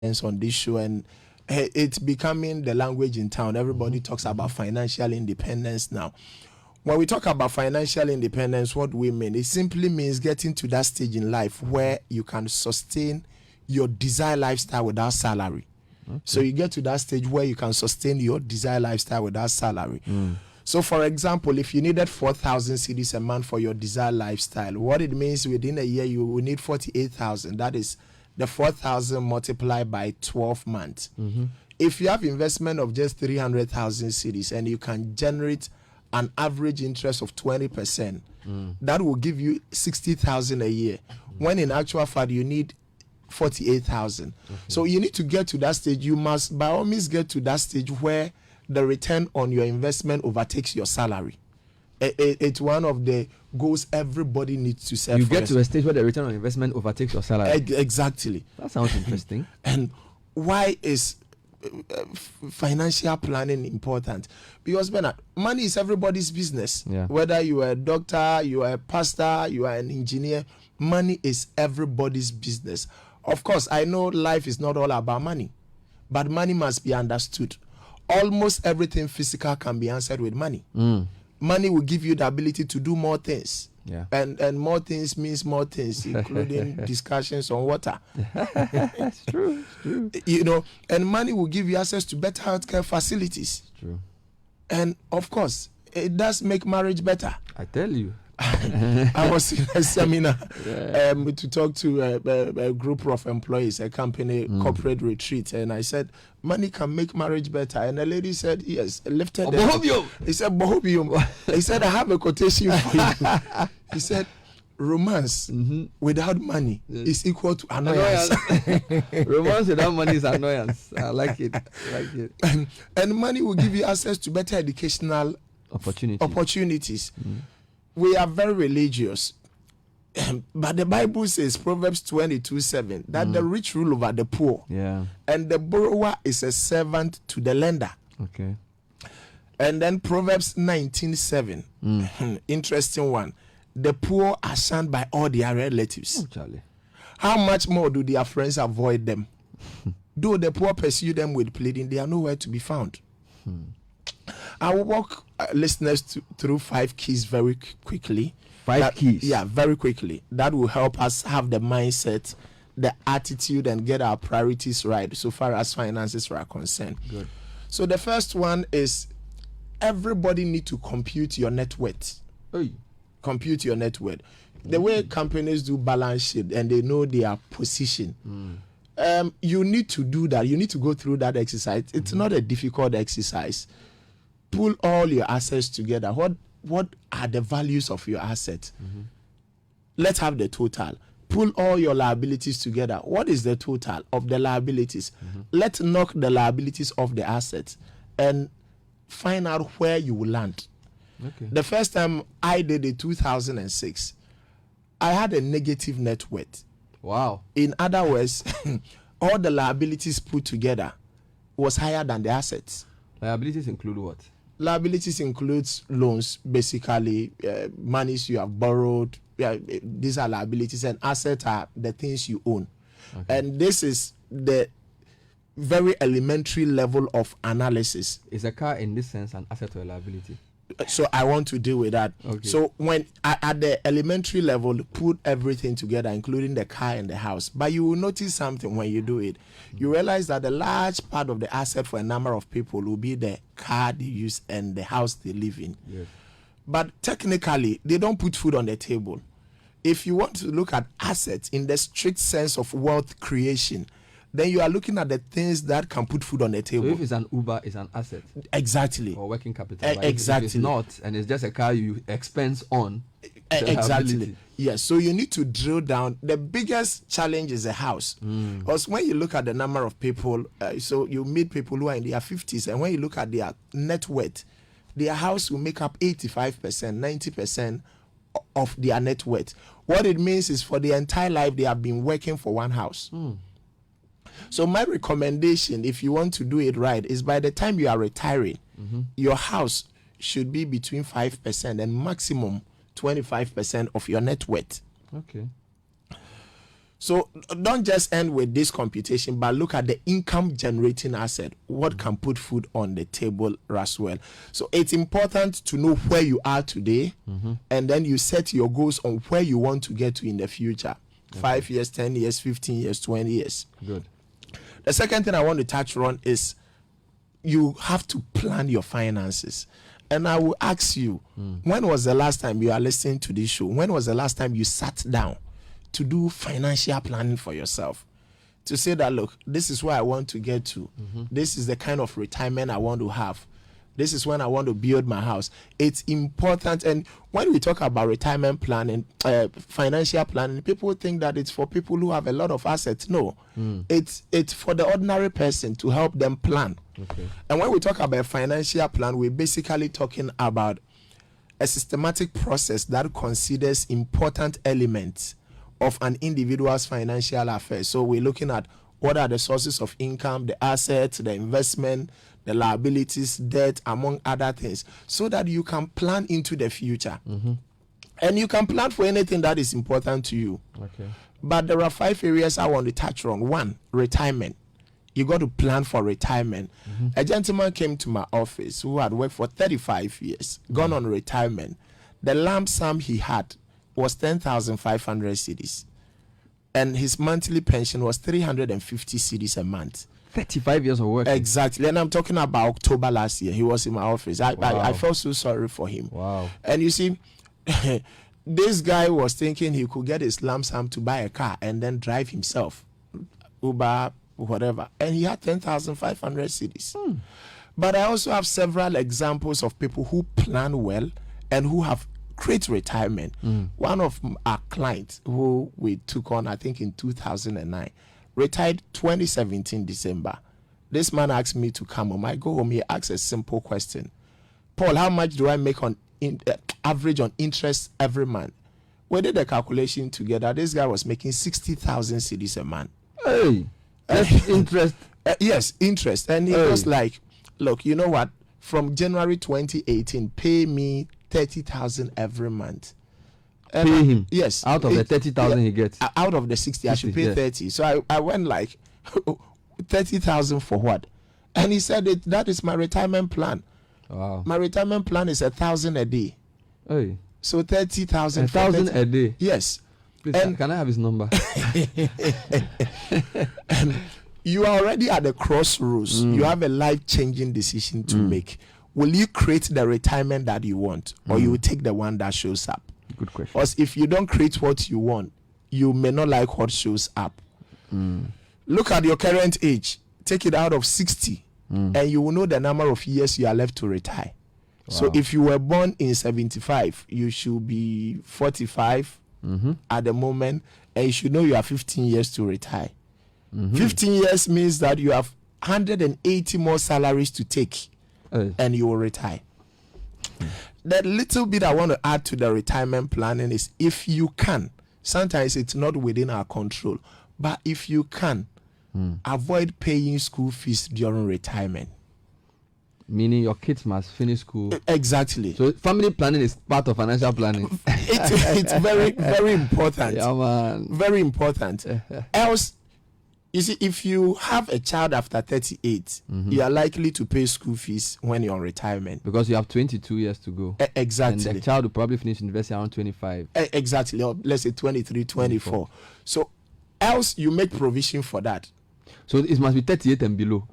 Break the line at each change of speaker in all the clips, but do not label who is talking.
on this show, and it's becoming the language in town. Everybody talks about financial independence now. When we talk about financial independence, what we mean, it simply means getting to that stage in life where you can sustain your desired lifestyle without salary. Okay. So you get to that stage where you can sustain your desired lifestyle without salary. So for example, if you needed 4,000 cedis a month for your desired lifestyle, what it means within a year, you will need 48,000. That is the 4,000 multiplied by 12 months. If you have investment of just 300,000 cedis and you can generate an average interest of 20%, that will give you 60,000 a year. When in actual fact, you need 48,000. So you need to get to that stage. You must by all means get to that stage where the return on your investment overtakes your salary. It's one of the goals everybody needs to set.
You get to a stage where the return on investment overtakes your salary.
Exactly.
That sounds interesting.
And why is financial planning important? Because Bernard, money is everybody's business. Whether you are a doctor, you are a pastor, you are an engineer, money is everybody's business. Of course, I know life is not all about money, but money must be understood. Almost everything physical can be answered with money. Money will give you the ability to do more things. And more things means more things, including discussions on water.
It's true.
You know, and money will give you access to better healthcare facilities.
True.
And of course, it does make marriage better.
I tell you.
I was in a seminar to talk to a group of employees, a company corporate retreat, and I said, money can make marriage better. And the lady said, yes, lifted He said, Bohobium. He said, I have a quotation for you. He said, romance without money is equal to annoyance.
Romance without money is annoyance. I like it.
And money will give you access to better educational opportunities. We are very religious, but the Bible says, Proverbs 22:7, that the rich rule over the poor, and the borrower is a servant to the lender.
Okay.
And then Proverbs 19:7, interesting one. The poor are shunned by all their relatives.
Charlie.
How much more do their friends avoid them? Though the poor pursue them with pleading, they are nowhere to be found. I will walk listeners through 5 keys very quickly.
5 keys?
Yeah, very quickly. That will help us have the mindset, the attitude, and get our priorities right so far as finances are concerned.
Good.
So the first one is everybody need to compute your net worth. Compute your net worth. The way companies do balance sheet and they know their position, you need to do that. You need to go through that exercise. It's not a difficult exercise. Pull all your assets together. What are the values of your assets? Let's have the total. Pull all your liabilities together. What is the total of the liabilities? Let's knock the liabilities off the assets and find out where you will land.
Okay.
The first time I did it, 2006, I had a negative net worth.
Wow.
In other words, all the liabilities put together was higher than the assets.
Liabilities include what?
Liabilities includes loans, basically, monies you have borrowed. These are liabilities, and assets are the things you own. Okay. And this is the very elementary level of analysis.
Is a car in this sense an asset or a liability?
So I want to deal with that.
Okay.
So when at the elementary level, put everything together, including the car and the house. But you will notice something when you do it. You realize that the large part of the asset for a number of people will be the car they use and the house they live in.
Yes.
But technically, they don't put food on the table. If you want to look at assets in the strict sense of wealth creation, then you are looking at the things that can put food on the table.
So if it's an Uber, it's an asset.
Exactly.
Or working capital.
Exactly.
If it's not, and it's just a car you expense on.
Exactly. Yes. So you need to drill down. The biggest challenge is a house. Because when you look at the number of people, so you meet people who are in their 50s, and when you look at their net worth, their house will make up 85%, 90% of their net worth. What it means is for their entire life, they have been working for one house. So my recommendation, if you want to do it right, is by the time you are retiring, your house should be between 5% and maximum 25% of your net worth.
Okay.
So don't just end with this computation, but look at the income generating asset. What can put food on the table as well? So it's important to know where you are today, and then you set your goals on where you want to get to in the future. 5 years, 10 years, 15 years, 20 years.
Good.
The second thing I want to touch on is you have to plan your finances. And I will ask you, when was the last time you are listening to this show? When was the last time you sat down to do financial planning for yourself? To say that, look, this is where I want to get to. This is the kind of retirement I want to have. This is when I want to build my house. It's important. And when we talk about retirement planning, financial planning, people think that it's for people who have a lot of assets. No, it's for the ordinary person to help them plan.
Okay.
And when we talk about financial plan, we're basically talking about a systematic process that considers important elements of an individual's financial affairs. So we're looking at what are the sources of income, the assets, the investment, the liabilities, debt, among other things, so that you can plan into the future. And you can plan for anything that is important to you.
Okay.
But there are 5 areas I want to touch on. 1, retirement. You got to plan for retirement. A gentleman came to my office who had worked for 35 years, gone on retirement. The lump sum he had was 10,500 cedis, and his monthly pension was 350 cedis a month.
35 years of work.
Exactly. And I'm talking about October last year. He was in my office. I felt so sorry for him.
Wow.
And you see, this guy was thinking he could get his lump sum to buy a car and then drive himself, Uber, whatever. And he had 10,500 cedis. But I also have several examples of people who plan well and who have great retirement. One of our clients who we took on, I think in 2009, retired 2017 December. This man asked me to come home. I go home, he asks a simple question. Paul, how much do I make on average on interest every month? We did the calculation together. This guy was making 60,000 cedis a month.
Hey, that's interest.
Yes, interest. And he was like, look, you know what? From January 2018, pay me 30,000 every month.
Pay him?
Yes.
Out of the 30,000 he gets?
Out of the 60, I should pay 30. So I went like, 30,000 for what? And he said, that is my retirement plan.
Wow.
My retirement plan is 1,000 a day.
Hey.
So 30,000.
1,000 a day?
Yes.
Please, and can I have his number?
And you are already at the crossroads. You have a life-changing decision to make. Will you create the retirement that you want, or you will take the one that shows up?
Good question.
Because if you don't create what you want, you may not like what shows up. Look at your current age. Take it out of 60, and you will know the number of years you are left to retire. Wow. So if you were born in 75, you should be 45 at the moment, and you should know you have 15 years to retire. 15 years means that you have 180 more salaries to take, and you will retire. The little bit I want to add to the retirement planning is, if you can, sometimes it's not within our control, but if you can, avoid paying school fees during retirement.
Meaning your kids must finish school.
Exactly.
So family planning is part of financial planning.
It's very, very important.
Yeah, man.
Very important. Else, you see, if you have a child after 38, you are likely to pay school fees when you're on retirement.
Because you have 22 years to go.
Exactly.
And the child will probably finish university around 25.
Exactly. Or let's say 23, 24. So else you make provision for that.
So it must be 38 and below.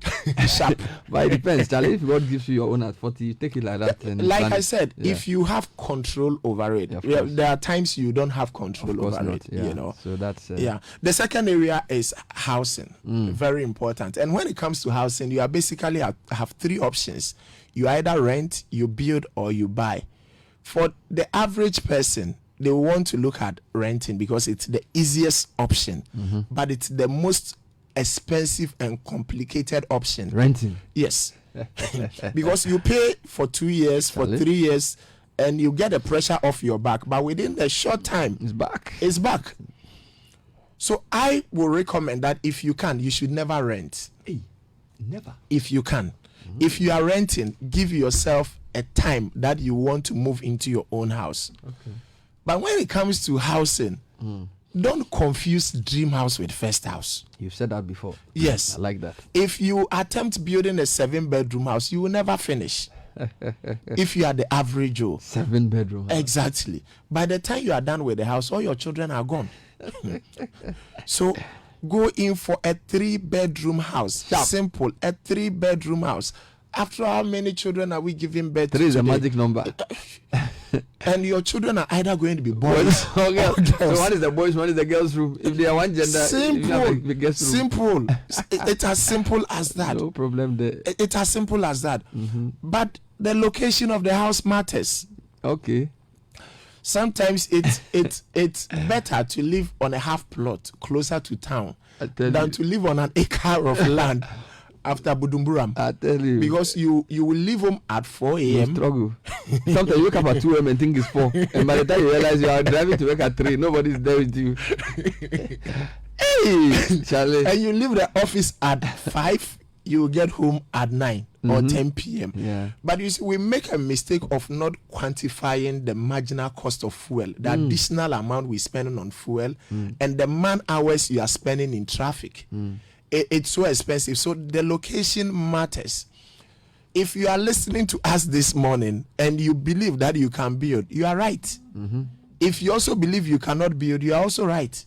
Sharp.
But it depends, Charlie. If God gives you your own at 40, you take it like that. And
like I said, if you have control over it, there are times you don't have control over it.
Yeah.
You know.
So that's
The second area is housing. Very important. And when it comes to housing, you are basically have 3 options. You either rent, you build, or you buy. For the average person, they want to look at renting because it's the easiest option, but it's the most expensive and complicated option.
Renting?
Yes. Because you pay for 2 years, for 3 years, and you get the pressure off your back, but within the short time, it's back. So I will recommend that if you can, you should never rent.
Never? If
you can. If you are renting, give yourself a time that you want to move into your own house.
Okay.
But when it comes to housing, don't confuse dream house with first house.
You've said that before.
Yes.
I like that.
If you attempt building a 7-bedroom house, you will never finish. If you are the average Joe.
7-bedroom house.
Exactly. By the time you are done with the house, all your children are gone. So go in for a 3-bedroom house.
Sharp.
Simple. A 3-bedroom house. After how many children are we giving birth to?
3 is a
today?
magic number.
And your children are either going to be boys
or
or
girls.
girls.
So one is the boys, one is the girls' room. If they are one gender, you have the girls' room.
Simple. It's as simple as that.
No problem there.
It's as simple as that. But the location of the house matters.
Okay.
Sometimes it's better to live on a half plot closer to town than to live on an acre of land after Budumburam.
I tell you.
Because you will leave home at 4 a.m.
Struggle. Sometimes you wake up at 2 a.m. and think it's 4. And by the time you realize you are driving to work at 3, nobody's there with you. Hey, Charlie.
And you leave the office at 5, you will get home at 9 or 10 p.m.
Yeah.
But you see, we make a mistake of not quantifying the marginal cost of fuel, the additional amount we're spending on fuel, and the man hours you are spending in traffic. It's so expensive. So the location matters. If you are listening to us this morning and you believe that you can build, you are right. If you also believe you cannot build, you are also right.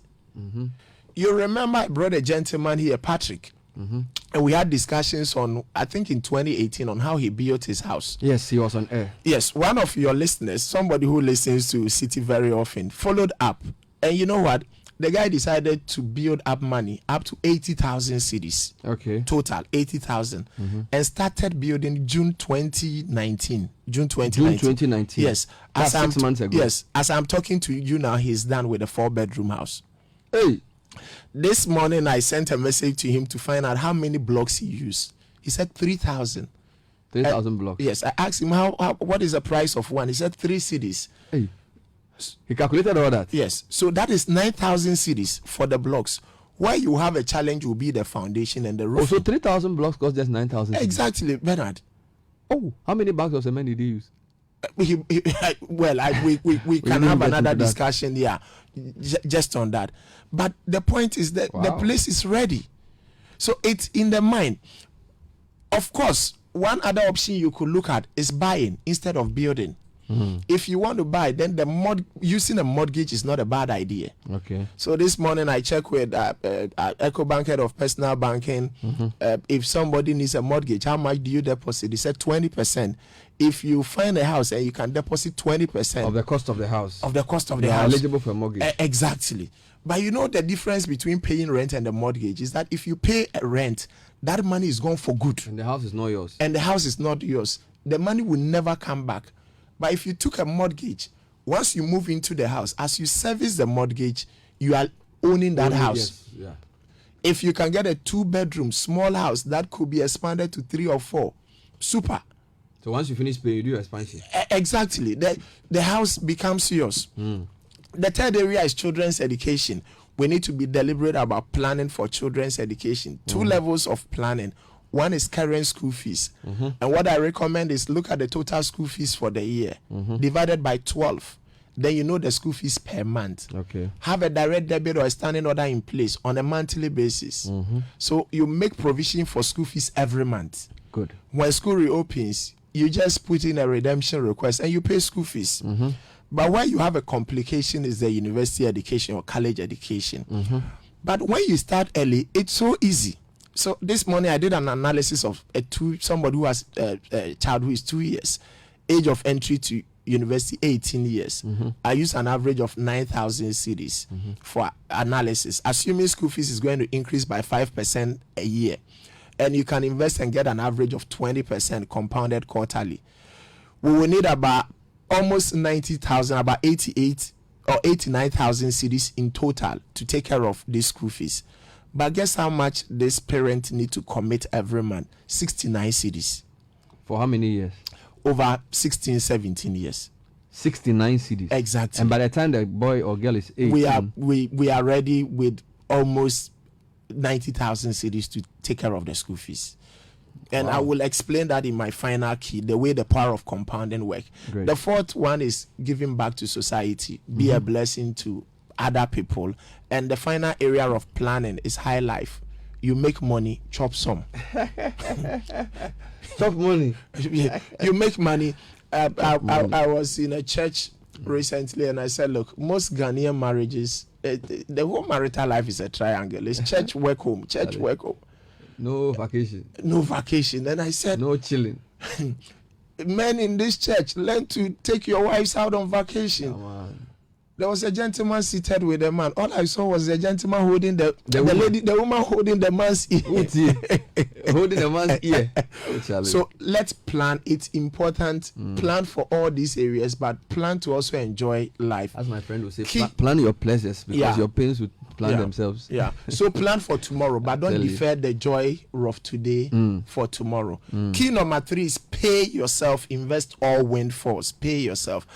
You remember I brought a gentleman here, Patrick, and we had discussions on, I think in 2018, on how he built his house.
Yes, he was on air.
Yes, one of your listeners, somebody who listens to Citi very often, followed up. And you know what? The guy decided to build up money up to 80,000 cedis.
Okay.
Total 80,000, and started building June 2019. June 2019.
June 2019.
Yes.
That's 6 months ago.
Yes. As I'm talking to you now, he's done with a 4-bedroom house.
Hey.
This morning I sent a message to him to find out how many blocks he used. He said 3,000.
3,000 blocks.
Yes. I asked him what is the price of one. He said 3 cedis.
Hey. He calculated all that.
Yes. So that is 9,000 cedis for the blocks. Where you have a challenge will be the foundation and the roof.
Oh, so 3,000 blocks cost just 9,000.
Exactly, Bernard.
Oh, how many bags of cement did he use?
We can have another discussion here, just on that. But the point is that the place is ready. So it's in the mind. Of course, one other option you could look at is buying instead of building. If you want to buy, then using a mortgage is not a bad idea.
Okay.
So this morning I checked with EcoBank head of personal banking. If somebody needs a mortgage, how much do you deposit? They said 20%. If you find a house and you can deposit 20%
of the cost of the house.
Of the cost of
they
the
are
house.
eligible for a mortgage.
Exactly. But you know the difference between paying rent and the mortgage is that if you pay a rent, that money is gone for good.
And the house is not yours.
And the house is not yours. The money will never come back. But if you took a mortgage, once you move into the house, as you service the mortgage, you are owning that house.
Yes. Yeah.
If you can get a 2-bedroom small house that could be expanded to 3 or 4, super.
So once you finish paying, you do expansion.
Exactly. The house becomes yours. The third area is children's education. We need to be deliberate about planning for children's education. 2 levels of planning. One is current school fees. And what I recommend is look at the total school fees for the year, divided by 12. Then you know the school fees per month.
Okay.
Have a direct debit or a standing order in place on a monthly basis. So you make provision for school fees every month.
Good.
When school reopens, you just put in a redemption request and you pay school fees. But where you have a complication is the university education or college education. But when you start early, it's so easy. So this morning I did an analysis of somebody who has a child who is 2 years, age of entry to university 18 years. I use an average of 9,000 cedis for analysis, assuming school fees is going to increase by 5% a year, and you can invest and get an average of 20% compounded quarterly. We will need about almost 90,000, about 88 or 89,000 cedis in total to take care of these school fees. But guess how much this parent need to commit every month? 69 cedis.
For how many years?
Over 16, 17 years.
69 cedis.
Exactly.
And by the time the boy or girl is 18,
we are ready with almost 90,000 cedis to take care of the school fees. And I will explain that in my final key, the way the power of compounding work.
Great.
The fourth one is giving back to society. Be a blessing to other people. And the final area of planning is high life. You make money, chop some.
Chop money.
You make money. I was in a church recently and I said, look, most Ghanaian marriages, the whole marital life is a triangle. It's church, work, home, church, work, home.
No vacation.
No vacation. And I said,
no chilling.
Men in this church, learn to take your wives out on vacation.
Come on.
There was a gentleman seated with a man. All I saw was the gentleman holding the woman holding the man's ear.
Holding the man's ear.
So let's plan. It's important. Plan for all these areas, but plan to also enjoy life.
As my friend would say, plan your pleasures because your pains would plan themselves.
Yeah. So plan for tomorrow, but don't defer the joy of today for tomorrow. Key number 3 is pay yourself. Invest all windfalls. Pay yourself.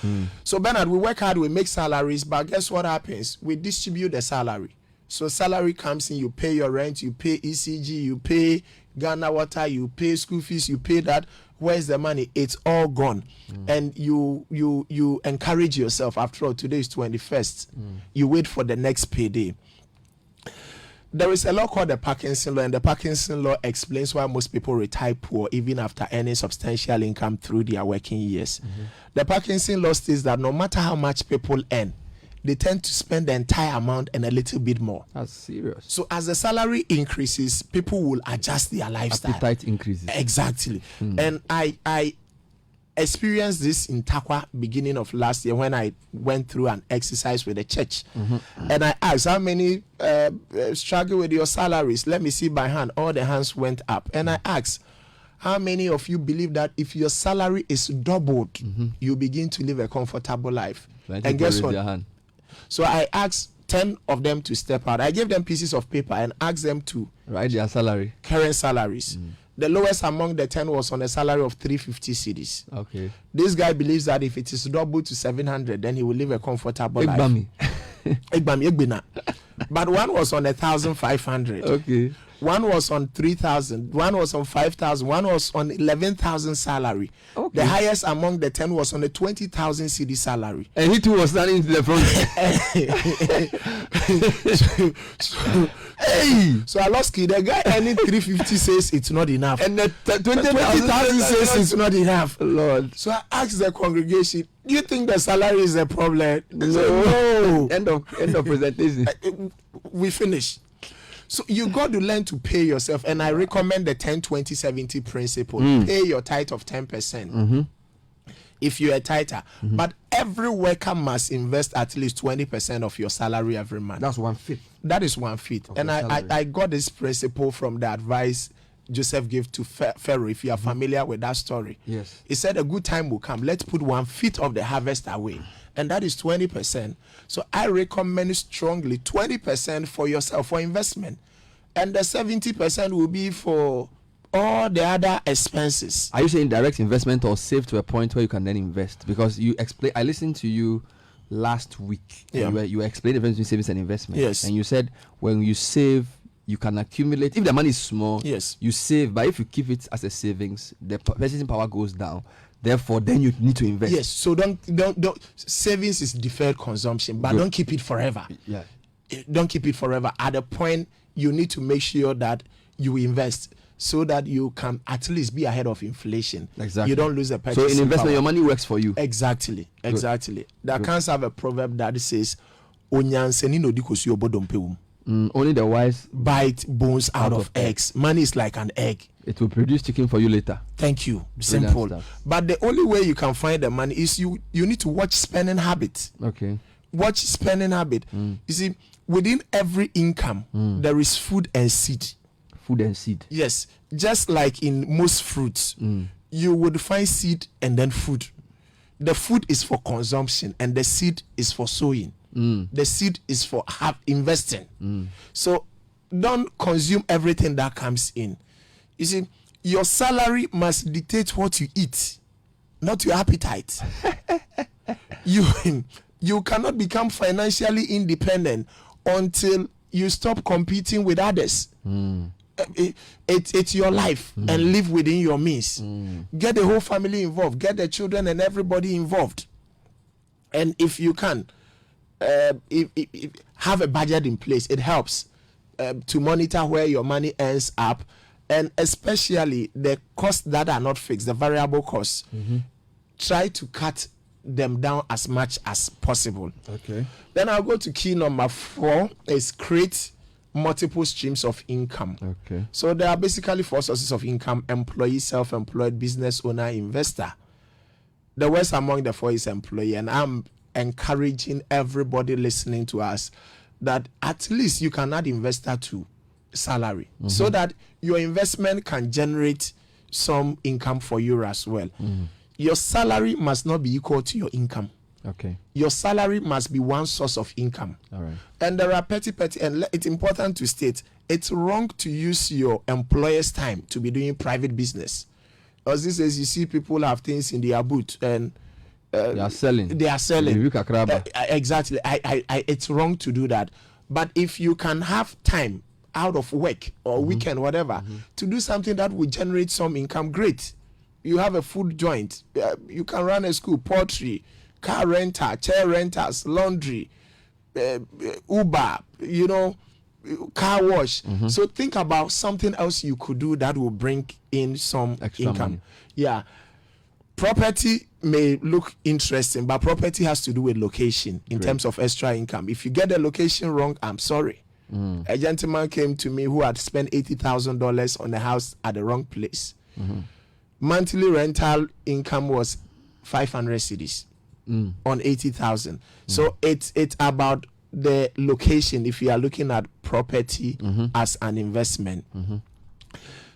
So Bernard, we work hard, we make salaries, but guess what happens? We distribute the salary. So salary comes in, you pay your rent, you pay ECG, you pay Ghana Water, you pay school fees, you pay that. Where's the money? It's all gone. And you encourage yourself. After all, today is 21st. You wait for the next payday. There is a law called the Parkinson Law, and the Parkinson Law explains why most people retire poor even after earning substantial income through their working years. The Parkinson Law states that no matter how much people earn, they tend to spend the entire amount and a little bit more.
That's serious.
So as the salary increases, people will adjust their lifestyle.
Appetite increases.
Exactly. And I experienced this in Takwa beginning of last year when I went through an exercise with the church. And I asked, how many struggle with your salaries? Let me see by hand. All the hands went up. And I asked, how many of you believe that if your salary is doubled, you begin to live a comfortable life? And guess what? So I asked 10 of them to step out. I gave them pieces of paper and asked them to
write their salary,
current salaries. The lowest among the 10 was on a salary of 350 cedis.
Okay.
This guy believes that if it is doubled to 700, then he will live a comfortable life. But one was on 1,500.
Okay.
One was on 3,000. One was on 5,000. One was on 11,000 salary. Okay. The highest among the 10 was on a 20,000 CD salary.
And he too was standing to the front.
So I lost key. The guy earning 350 says it's not enough.
And the
20,000 says it's not enough.
Lord.
So I asked the congregation, do you think the salary is a problem?
No. End of presentation.
We finish. So you got to learn to pay yourself, and I recommend the 10-20-70 principle. Pay your tithe of 10%. If you're a tither, but every worker must invest at least 20% of your salary every month.
That's 1/5.
That is 1/5. And I got this principle from the advice Joseph gave to Pharaoh. If you are familiar with that story,
yes,
he said a good time will come. Let's put 1/5 of the harvest away. And that is 20%. So I recommend strongly 20% for yourself for investment. And the 70% will be for all the other expenses.
Are you saying direct investment or save to a point where you can then invest? Because you explain, I listened to you last week.
Yeah.
You explained the difference between savings and investment.
Yes.
And you said when you save, you can accumulate. If the money is small,
yes,
you save. But if you keep it as a savings, the purchasing power goes down. Therefore, then you need to invest.
Yes. So don't. Savings is deferred consumption, but don't keep it forever.
Yeah.
Don't keep it forever. At a point, you need to make sure that you invest so that you can at least be ahead of inflation.
Exactly.
You don't lose the purchasing
power. So in investment,
power.
Your money works for you.
Exactly. Exactly. The accounts have a proverb that says, only
the wise
bite bones out of eggs. Money is like an egg.
It will produce chicken for you later.
Thank you. Simple. But the only way you can find the money is you need to watch spending habits.
Okay.
Watch spending habit. You see, within every income, there is food and seed.
Food and seed.
Yes. Just like in most fruits, you would find seed and then food. The food is for consumption and the seed is for sowing. The seed is for investing. So don't consume everything that comes in. You see, your salary must dictate what you eat, not your appetite. You cannot become financially independent until you stop competing with others. It's your life and live within your means. Get the whole family involved. Get the children and everybody involved. And if you can, if have a budget in place. It helps to monitor where your money ends up, and especially the costs that are not fixed, the variable costs. Try to cut them down as much as possible.
Okay.
Then I'll go to key number 4 is create multiple streams of income.
Okay.
So there are basically 4 sources of income: employee, self-employed, business owner, investor. The worst among the 4 is employee, and I'm encouraging everybody listening to us that at least you can add investor to salary so that your investment can generate some income for you as well. Your salary must not be equal to your income.
Okay.
Your salary must be one source of income.
All right.
And there are petty, and it's important to state, it's wrong to use your employer's time to be doing private business. As this is, you see people have things in their boot and
they are selling.
Exactly. It's wrong to do that. But if you can have time out of work or weekend, whatever, to do something that will generate some income, great. You have a food joint, you can run a school, poultry, car rental, chair rentals, laundry, Uber, car wash. So think about something else you could do that will bring in some
extra
income.
Money.
Yeah. Property may look interesting, but property has to do with location in terms of extra income. If you get the location wrong, I'm sorry. A gentleman came to me who had spent $80,000 on a house at the wrong place. Monthly rental income was 500 cedis on 80,000. So it's about the location if you are looking at property as an investment.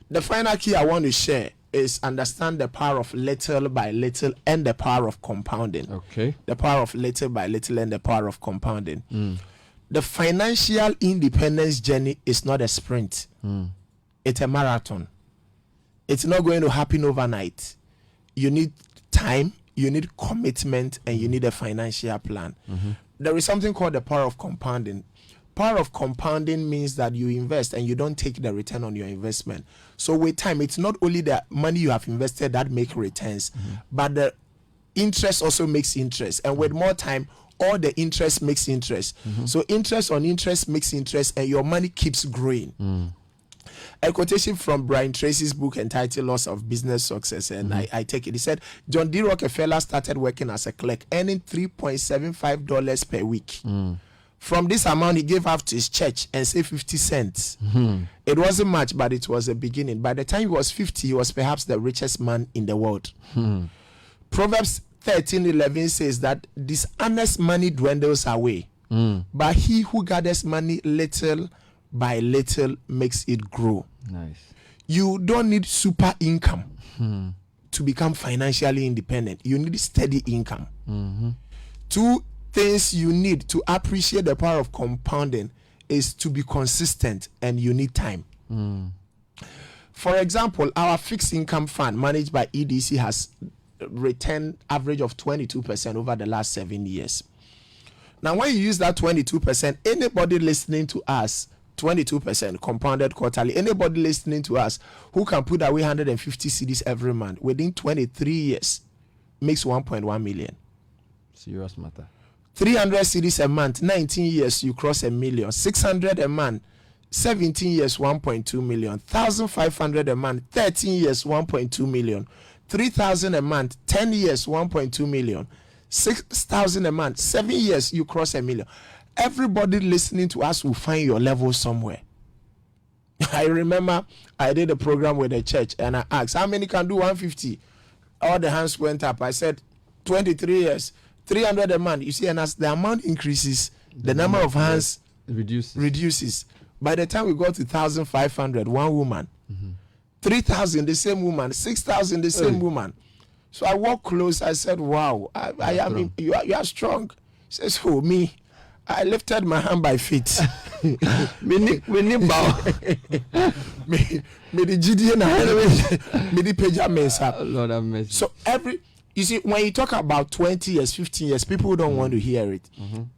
The final key I want to share is understand the power of little by little and the power of compounding.
Okay.
The power of little by little and the power of compounding. The financial independence journey is not a sprint. It's a marathon. It's not going to happen overnight. You need time, you need commitment, and you need a financial plan. There is something called the power of compounding. Power of compounding means that you invest and you don't take the return on your investment. So with time, it's not only the money you have invested that make returns, but the interest also makes interest. And with more time, all the interest makes interest. So interest on interest makes interest, and your money keeps growing. A quotation from Brian Tracy's book entitled Laws of Business Success, and I take it. He said, John D. Rockefeller started working as a clerk, earning $3.75 per week. From this amount, he gave half to his church and saved 50 cents. It wasn't much, but it was a beginning. By the time he was 50, he was perhaps the richest man in the world. Proverbs 13:11 says that dishonest money dwindles away, but he who gathers money little by little makes it grow.
Nice.
You don't need super income to become financially independent. You need steady income. 2 things you need to appreciate the power of compounding is to be consistent, and you need time. For example, our fixed income fund managed by EDC has returned average of 22% over the last 7 years. Now, when you use that 22%, anybody listening to us, 22% compounded quarterly, anybody listening to us who can put away 150 cedis every month within 23 years makes 1.1 million.
Serious matter.
300 cedis a month, 19 years you cross a million. 600 a month, 17 years 1.2 million. 1,500 a month, 13 years 1.2 million. 3,000 a month, 10 years 1.2 million. 6,000 a month, 7 years you cross a million. Everybody listening to us will find your level somewhere. I remember I did a program with a church and I asked, how many can do 150? All the hands went up. I said, 23 years, 300 a month. You see, and as the amount increases, the number of hands reduces. By the time we got to 1,500, one woman. 3,000, the same woman. 6,000, the same woman. So I walked close. I said, wow, I am. You are strong. He says, oh, me. I lifted my hand by faith. Me the GDN me the page.
Lord have mercy.
So you see, when you talk about 20 years, 15 years, people don't want to hear it.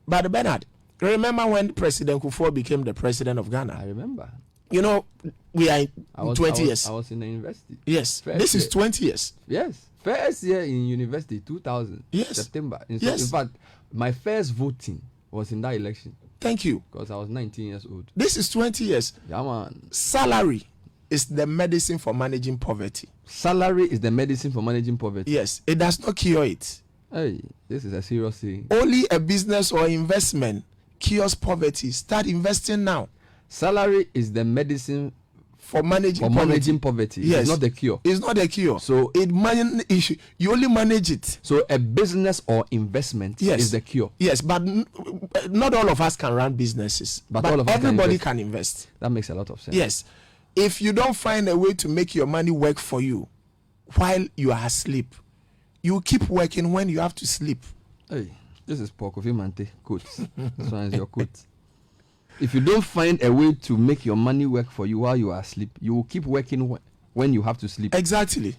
But Bernard, remember when President Kufuor became the president of Ghana?
I remember.
You know, we are 20 years.
I was in the university.
Yes, this is 20 years.
Yes, first year in university, 2000.
Yes,
September. In
yes.
fact, my first voting Was in that election.
Thank you.
Because I was 19 years old.
This is 20 years.
Yeah, man.
Salary is the medicine for managing poverty.
Salary is the medicine for managing poverty.
Yes, it does not cure it.
Hey, this is a serious thing.
Only a business or investment cures poverty. Start investing now.
Salary is the medicine
for managing
poverty.
Yes.
It's not the cure.
It's not the cure.
So
you only manage it.
So a business or investment is the cure.
Yes, but not all of us can run businesses. But all of everybody can invest.
That makes a lot of sense.
Yes. If you don't find a way to make your money work for you while you are asleep, you keep working when you have to sleep.
Hey, this is Kofi Mante quote. This one is your quote. If you don't find a way to make your money work for you while you are asleep, you will keep working when you have to sleep.
Exactly.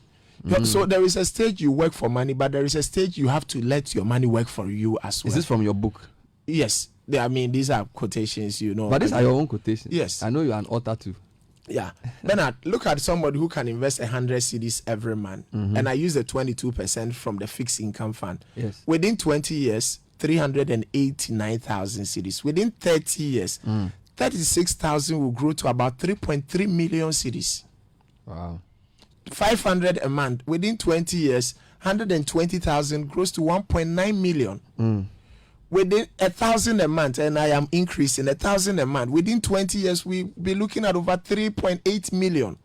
So there is a stage you work for money, but there is a stage you have to let your money work for you as well.
Is this from your book?
Yes. I mean, these are quotations, you know.
But these are your own quotations.
Yes.
I know you're an author too.
Yeah. Bernard, look at somebody who can invest 100 cedis every month. And I use the 22% from the fixed income fund.
Yes.
Within 20 years, 389,000 cedis. Within 30 years, 36,000 will grow to about 3.3 million cedis.
Wow.
500 a month. Within 20 years, 120,000 grows to 1.9 million. Within 1,000 a month, and I am increasing 1,000 a month. Within 20 years, we'll be looking at over 3.8 million.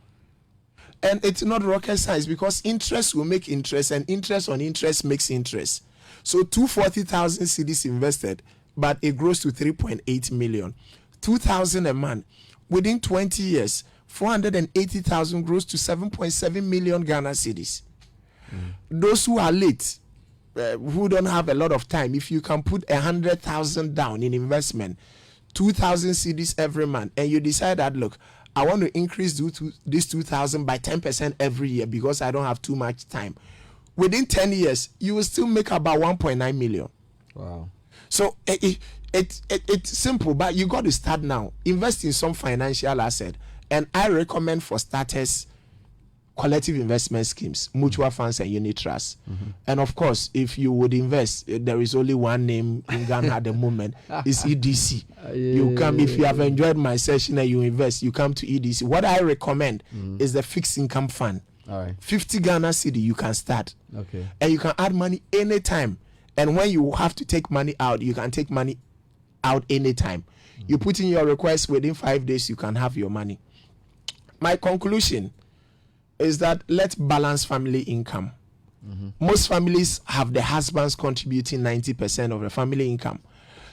And it's not rocket science because interest will make interest, and interest on interest makes interest. So 240,000 cedis invested, but it grows to 3.8 million. 2,000 a month. Within 20 years, 480,000 grows to 7.7 million Ghana cedis. Those who are late, who don't have a lot of time, if you can put 100,000 down in investment, 2,000 cedis every month, and you decide that, look, I want to increase this 2,000 by 10% every year because I don't have too much time. Within 10 years, you will still make about 1.9 million.
Wow.
So it's simple, but you got to start now. Invest in some financial asset. And I recommend for starters, collective investment schemes, mutual funds and unit trusts. And of course, if you would invest, there is only one name in Ghana at the moment, it's EDC. You come, if you have enjoyed my session and you invest, you come to EDC. What I recommend is the fixed income fund.
All right.
50 Ghana cedi you can start.
Okay.
And you can add money anytime. And when you have to take money out, you can take money out anytime. You put in your request, within 5 days, you can have your money. My conclusion is that let's balance family income. Most families have the husbands contributing 90% of the family income.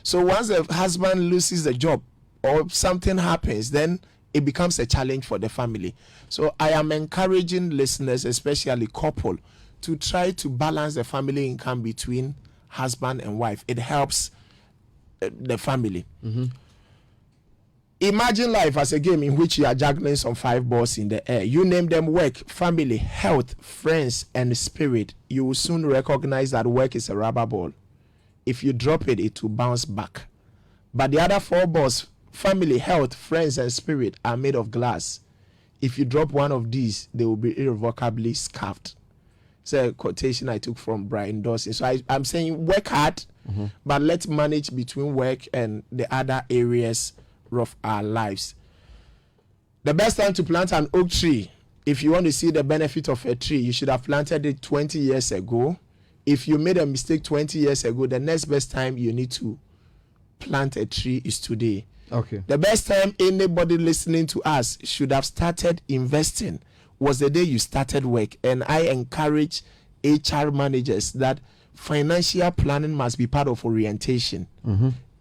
So once the husband loses the job or something happens, then it becomes a challenge for the family. So I am encouraging listeners, especially couple, to try to balance the family income between husband and wife. It helps the family. Imagine life as a game in which you are juggling some 5 balls in the air. You name them: work, family, health, friends, and spirit. You will soon recognize that work is a rubber ball. If you drop it, it will bounce back. But the other 4 balls, family, health, friends, and spirit, are made of glass. If you drop one of these, they will be irrevocably scarfed. It's a quotation I took from Brian Dawson. So I'm saying work hard, but let's manage between work and the other areas of our lives. The best time to plant an oak tree, if you want to see the benefit of a tree, you should have planted it 20 years ago. If you made a mistake 20 years ago, the next best time you need to plant a tree is today.
Okay.
The best time anybody listening to us should have started investing was the day you started work. And I encourage HR managers that financial planning must be part of orientation.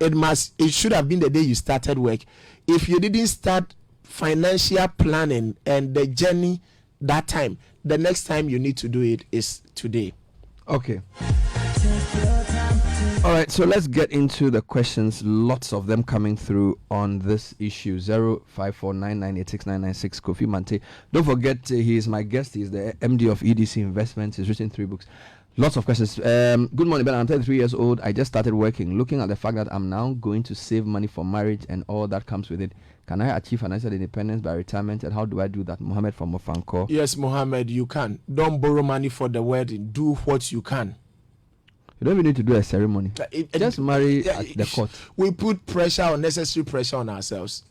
It should have been the day you started work. If you didn't start financial planning and the journey that time, the next time you need to do it is today.
Okay. All right, so let's get into the questions. Lots of them coming through on this issue. 0549986996. Kofi Mante. Don't forget, he is my guest. He's the MD of EDC Investments. He's written 3 books. Lots of questions. Good morning, Ben. I'm 33 years old. I just started working. Looking at the fact that I'm now going to save money for marriage and all that comes with it, can I achieve financial independence by retirement, and how do I do that? Mohammed from Mofanko.
Yes, Mohammed, you can. Don't borrow money for the wedding. Do what you can.
You don't even need to do a ceremony. Just marry at the court.
We put unnecessary pressure on ourselves.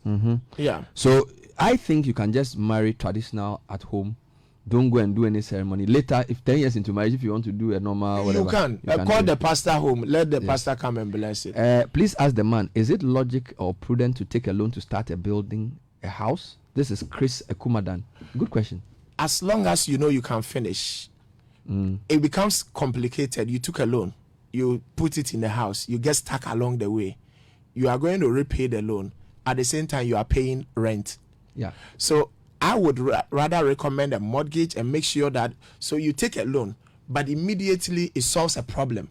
Yeah.
So I think you can just marry traditional at home. Don't go and do any ceremony. Later, if 10 years into marriage, if you want to do a normal whatever,
you can call the pastor home. Let the pastor come and bless it.
Please ask the man, is it logic or prudent to take a loan to start a building, a house? This is Chris Ekumadan. Good question.
As long as you know you can finish, it becomes complicated. You took a loan, you put it in the house, you get stuck along the way. You are going to repay the loan. At the same time, you are paying rent.
Yeah.
So I would rather recommend a mortgage and make sure that, so you take a loan, but immediately it solves a problem.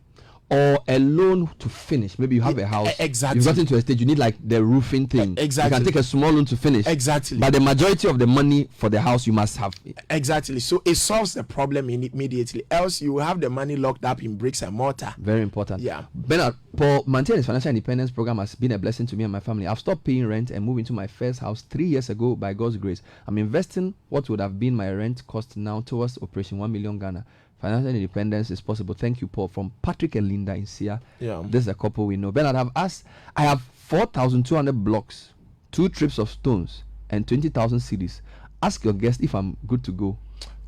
Or a loan to finish. Maybe you have a house.
Exactly.
You've gotten to a stage, you need like the roofing thing.
Exactly.
You can take a small loan to finish.
Exactly.
But the majority of the money for the house you must have.
Exactly. So it solves the problem immediately. Else you will have the money locked up in bricks and mortar.
Very important.
Yeah.
Bernard, Paul, maintaining his financial independence program has been a blessing to me and my family. I've stopped paying rent and moved into my first house 3 years ago by God's grace. I'm investing what would have been my rent cost now towards Operation 1 million Ghana. Financial independence is possible. Thank you, Paul. From Patrick and Linda in Sia.
Yeah.
This is a couple we know. Bernard, I have 4,200 blocks, 2 trips of stones, and 20,000 CDs. Ask your guest if I'm good to go.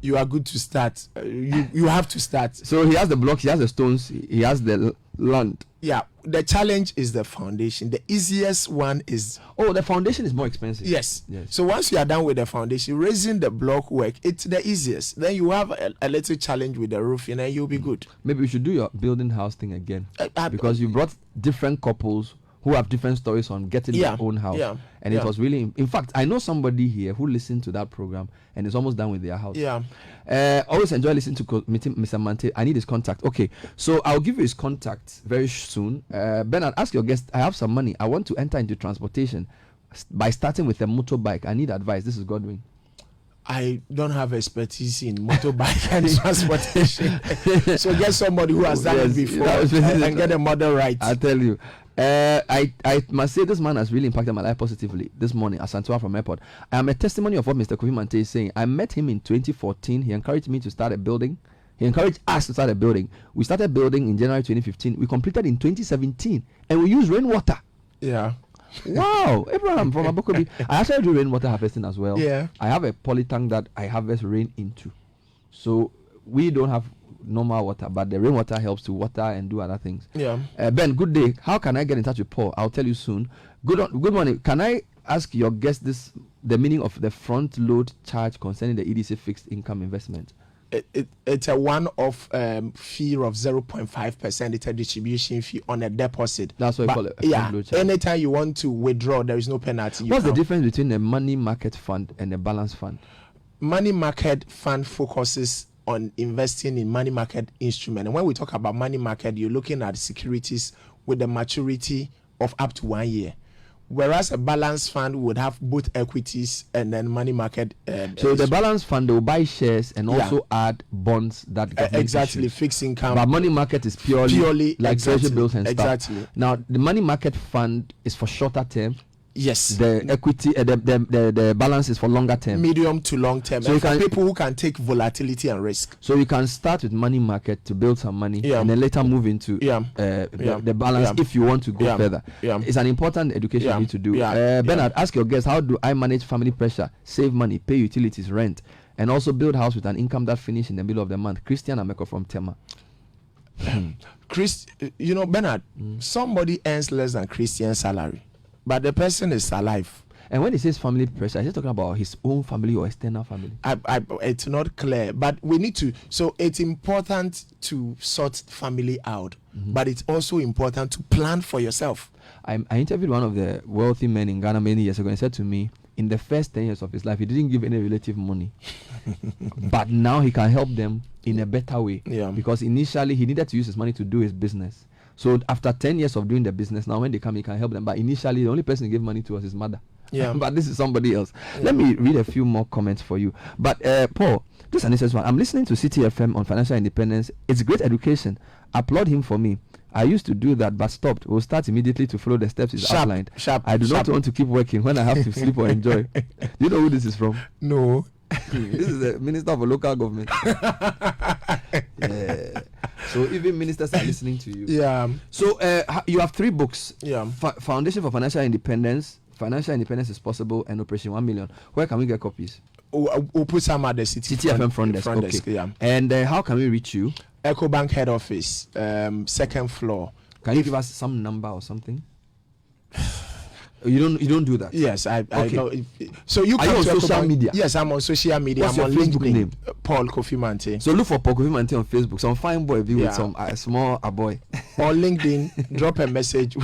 You are good to start. You have to start.
So he has the blocks, he has the stones, he has the land.
Yeah. The challenge is the foundation. The easiest one is...
Oh, the foundation is more expensive.
Yes. So once you are done with the foundation, raising the block work, it's the easiest. Then you have a little challenge with the roofing and you'll be good.
Maybe we should do your building house thing again. Because you brought different couples who have different stories on getting their own house. And it was really... In fact, I know somebody here who listened to that program and is almost done with their house.
Yeah.
Always enjoy listening to Mr. Mante. I need his contact. Okay, so I'll give you his contact very soon. Bernard, ask your guest, I have some money. I want to enter into transportation by starting with a motorbike. I need advice. This is Godwin.
I don't have expertise in motorbike and transportation. So get somebody who has done it before and get the model right.
I'll tell you. I must say this man has really impacted my life positively. This morning, Asantua from airport. I am a testimony of what Mr. Kofi Mante is saying. I met him in 2014. He encouraged me to start a building. He encouraged us to start a building. We started building in January 2015. We completed in 2017. And we used rainwater.
Yeah.
Wow. Abraham from Abokobi. I actually do rainwater harvesting as well.
Yeah.
I have a poly tank that I harvest rain into. So we don't have normal water, but the rainwater helps to water and do other things.
Yeah.
Ben, good day. How can I get in touch with Paul? I'll tell you soon. Good morning. Can I ask your guest the meaning of the front load charge concerning the EDC fixed income investment?
It's a one-off fee of 0.5%. It's a distribution fee on a deposit.
That's what you call it.
Yeah. Anytime you want to withdraw, there is no penalty.
What's the difference between a money market fund and a balance fund?
Money market fund focuses on investing in money market instrument. And when we talk about money market, you're looking at securities with a maturity of up to 1 year. Whereas a balance fund would have both equities and then money market.
So the balance fund, they will buy shares and also add bonds that
exactly issues. Fixed income.
But money market is purely like treasury bills and stuff.
Exactly.
Now the money market fund is for shorter term.
Yes.
The equity, the balance is for longer term.
Medium to long term. So for people who can take volatility and risk.
So you can start with money market to build some money, and then later move into the balance if you want to go further. It's an important education you need to do. Bernard, ask your guest, how do I manage family pressure, save money, pay utilities, rent, and also build house with an income that finish in the middle of the month? Christian Ameko from Tema.
Bernard, somebody earns less than Christian's salary, but the person is alive.
And when he says family pressure, he's talking about his own family or external family.
It's not clear, but we need to. So it's important to sort family out, but it's also important to plan for yourself.
I interviewed one of the wealthy men in Ghana many years ago, and he said to me, in the first 10 years of his life, he didn't give any relative money. But now he can help them in a better way.
Yeah.
Because initially he needed to use his money to do his business. So after 10 years of doing the business, now when they come, he can help them. But initially, the only person he gave money to was his mother.
Yeah.
But this is somebody else. Let me read a few more comments for you. But Paul, this and this is one. I'm listening to Citi FM on financial independence. It's great education. Applaud him for me. I used to do that, but stopped. We'll start immediately to follow the steps he's outlined.
I
do not want to keep working when I have to sleep or enjoy. Do you know who this is from?
No.
This is the minister of a local government. Yeah. So even ministers are listening to you.
Yeah.
So you have 3 books.
Yeah.
Foundation for Financial Independence. Financial Independence is Possible, and Operation 1 Million. Where can we get copies?
We'll put some at the Citi
FM front desk. Okay.
Yeah.
And how can we reach you?
EcoBank head office, 2nd floor.
Can you give us some number or something? You don't do that.
Yes, I know. So
Are you on social media?
Yes, I'm on social media.
What's
I'm on
your Facebook
LinkedIn.
name?
Paul Kofi Mante.
So look for Paul Kofi Mante on Facebook. Some fine boy be with some small boy.
On LinkedIn, drop a message.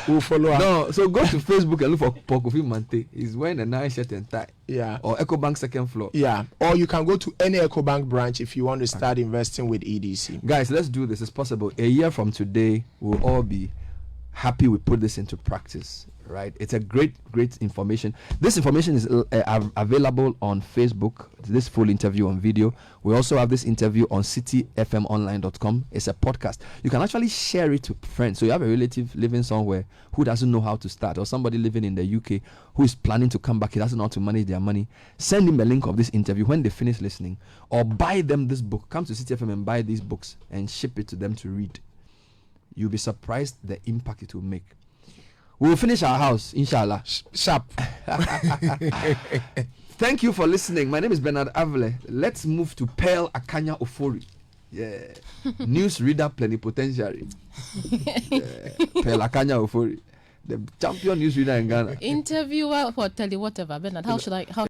We'll follow up.
No, so go to Facebook and look for Paul Kofi Mante. He's wearing a nice shirt and tie.
Yeah.
Or EcoBank 2nd floor.
Yeah. Or you can go to any EcoBank branch if you want to start investing with EDC.
Guys, let's do this. It's possible. A year from today, we'll all be happy we put this into practice. Right, it's a great information. This information is available on Facebook. This full interview on video. We also have this interview on citifmonline.com. It's a podcast. You can actually share it to friends. So you have a relative living somewhere who doesn't know how to start, or somebody living in the UK who is planning to come back. He doesn't know how to manage their money. Send him a link of this interview when they finish listening, or buy them this book. Come to Citi FM and buy these books and ship it to them to read. You'll be surprised the impact it will make. We will finish our house, inshallah.
Sharp.
Thank you for listening. My name is Bernard Avile. Let's move to Pearl Akanya Ofori. Yeah. Newsreader plenipotentiary. Pearl Akanya Ofori. The champion newsreader in Ghana.
Interviewer for tell you whatever, Bernard. How should I